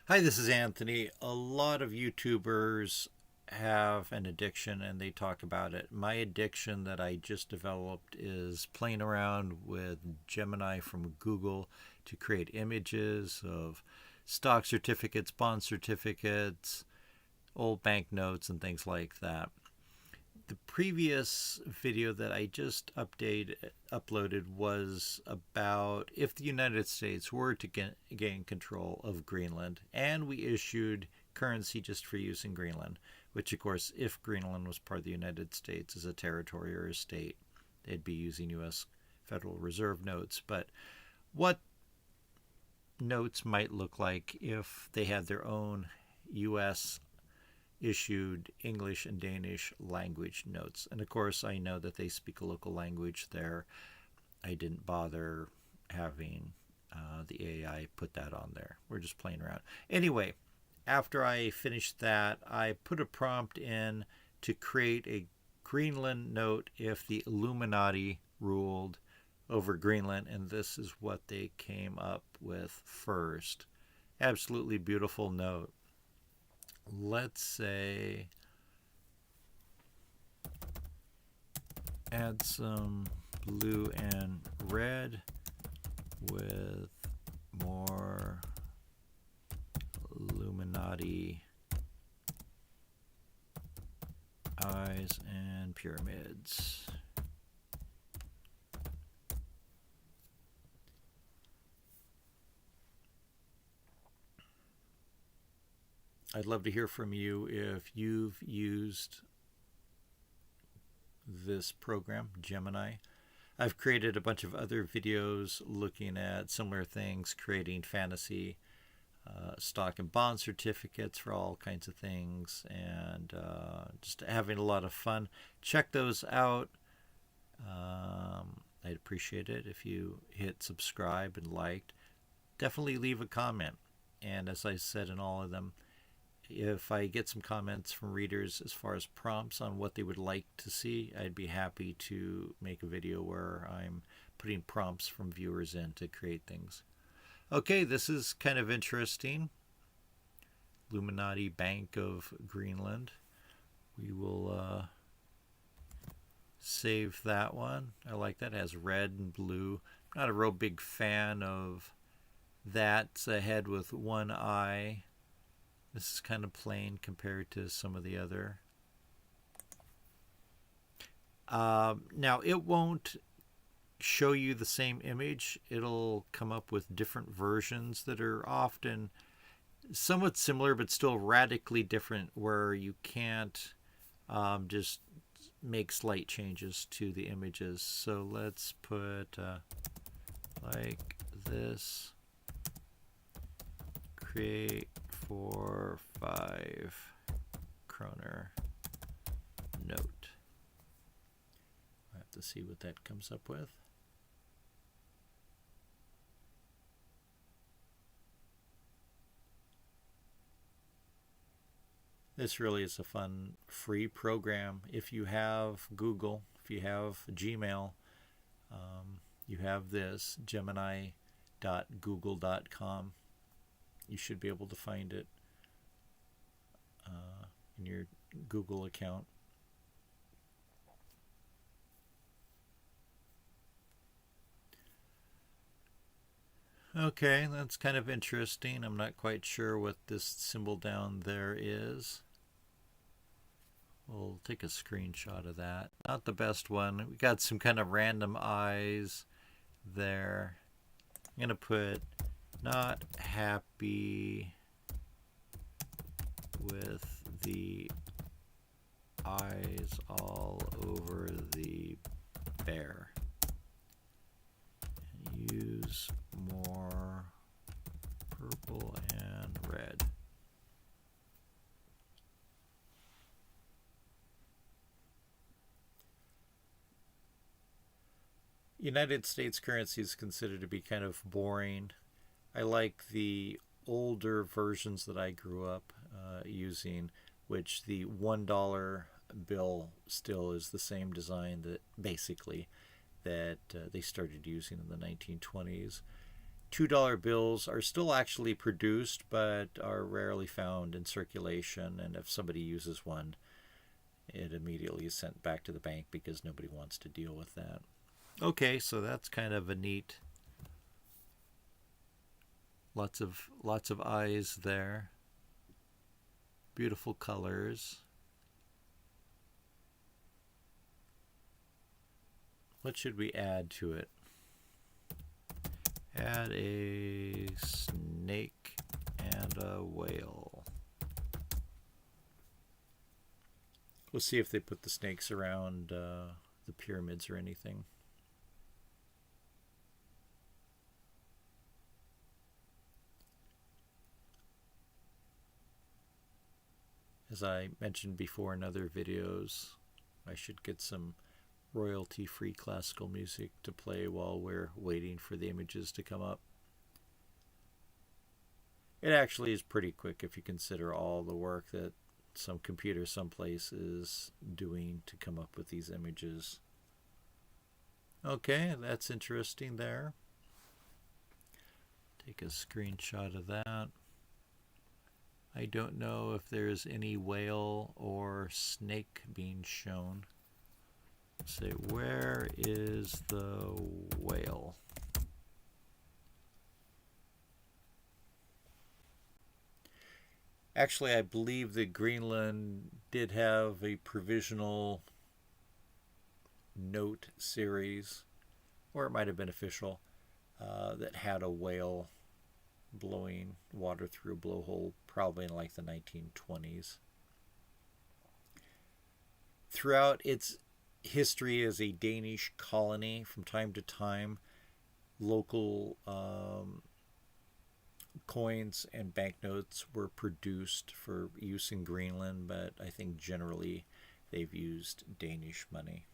Hi, this is Anthony. A lot of YouTubers have an addiction and they talk about it. My addiction that I just developed is playing around with Gemini from Google to create images of stock certificates, bond certificates, old banknotes, and things like that. The previous video that I just uploaded was about if the United States were to gain control of Greenland and we issued currency just for use in Greenland, which of course, if Greenland was part of the United States as a territory or a state, they'd be using U.S. Federal Reserve notes. But what notes might look like if they had their own U.S. issued English and Danish language notes. And of course, I know that they speak a local language there. I didn't bother having the AI put that on there. We're just playing around. Anyway, after I finished that, I put a prompt in to create a Greenland note if the Illuminati ruled over Greenland, and this is what they came up with first. Absolutely beautiful note. Let's say add some blue and red with more Illuminati eyes and pyramids. I'd love to hear from you if you've used this program, Gemini. I've created a bunch of other videos looking at similar things, creating fantasy stock and bond certificates for all kinds of things, and just having a lot of fun. Check those out. I'd appreciate it if you hit subscribe and liked. Definitely leave a comment. And as I said in all of them, if I get some comments from readers as far as prompts on what they would like to see, I'd be happy to make a video where I'm putting prompts from viewers in to create things. Okay, this is kind of interesting. Illuminati Bank of Greenland. We will save that one. I like that. It has red and blue. I'm not a real big fan of that. It's a head with one eye. This is kind of plain compared to some of the other. Now, it won't show you the same image. It'll come up with different versions that are often somewhat similar, but still radically different, where you can't just make slight changes to the images. So let's put like this. Create for 5 kroner note. I have to see what that comes up with. This really is a fun free program. If you have Google, if you have Gmail, you have this, gemini.google.com. You should be able to find it in your Google account. Okay, that's kind of interesting. I'm not quite sure what this symbol down there is. We'll take a screenshot of that. Not the best one. We got some kind of random eyes there. I'm going to put not happy with the eyes all over the bear. Use more purple and red. United States currency is considered to be kind of boring. I like the older versions that I grew up using, which the $1 bill still is the same design that basically that they started using in the 1920s. $2 bills are still actually produced, but are rarely found in circulation. And if somebody uses one, it immediately is sent back to the bank because nobody wants to deal with that. Okay, so that's kind of a neat. Lots of eyes there. Beautiful colors. What should we add to it? Add a snake and a whale. We'll see if they put the snakes around the pyramids or anything. As I mentioned before in other videos, I should get some royalty-free classical music to play while we're waiting for the images to come up. It actually is pretty quick if you consider all the work that some computer someplace is doing to come up with these images. Okay, that's interesting there. Take a screenshot of that. I don't know if there's any whale or snake being shown. Say, where is the whale? Actually, I believe that Greenland did have a provisional note series, or it might have been official, that had a whale blowing water through a blowhole, probably in like the 1920s. Throughout its history as a Danish colony, from time to time, local coins and banknotes were produced for use in Greenland, but I think generally they've used Danish money.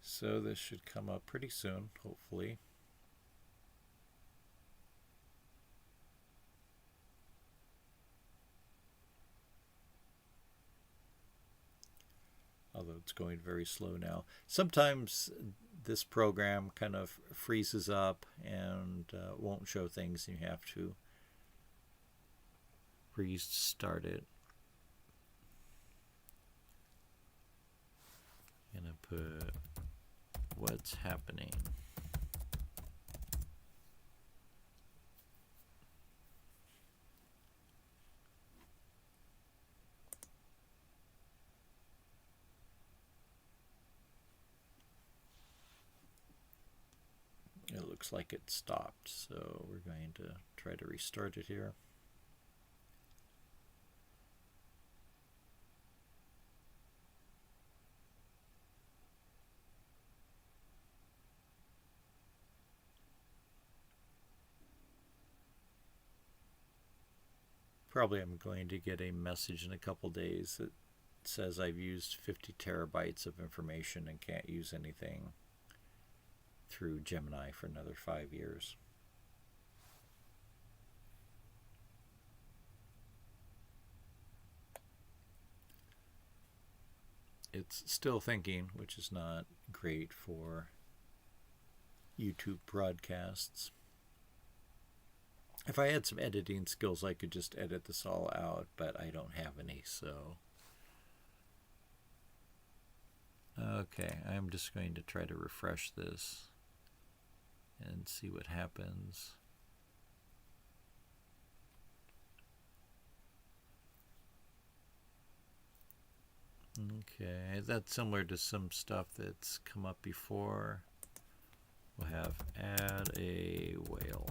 So this should come up pretty soon, hopefully. Although it's going very slow now. Sometimes this program kind of freezes up and won't show things, and you have to restart it. I'm gonna put what's happening. It looks like it stopped, so we're going to try to restart it here. Probably I'm going to get a message in a couple days that says I've used 50 terabytes of information and can't use anything through Gemini for another 5 years. It's still thinking, which is not great for YouTube broadcasts. If I had some editing skills, I could just edit this all out, but I don't have any, so. Okay, I'm just going to try to refresh this and see what happens. Okay, that's similar to some stuff that's come up before. We'll have add a whale.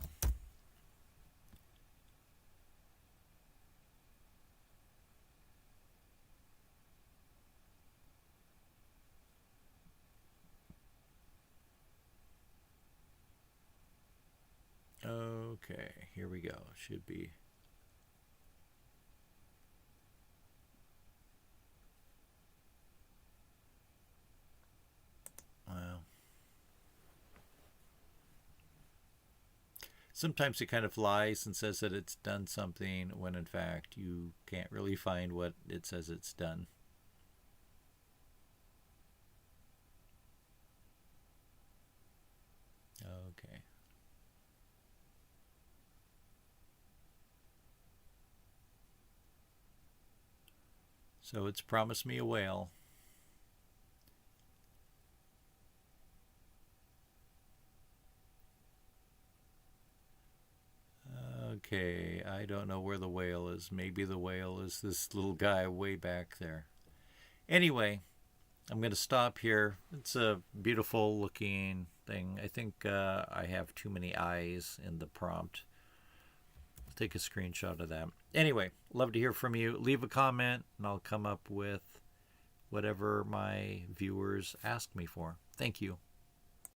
Okay, here we go. Should be. Well, sometimes it kind of lies and says that it's done something when in fact you can't really find what it says it's done. So it's promised me a whale. Okay, I don't know where the whale is. Maybe the whale is this little guy way back there. Anyway, I'm going to stop here. It's a beautiful looking thing. I think I have too many eyes in the prompt. I'll take a screenshot of that. Anyway, love to hear from you. Leave a comment and I'll come up with whatever my viewers ask me for. Thank you.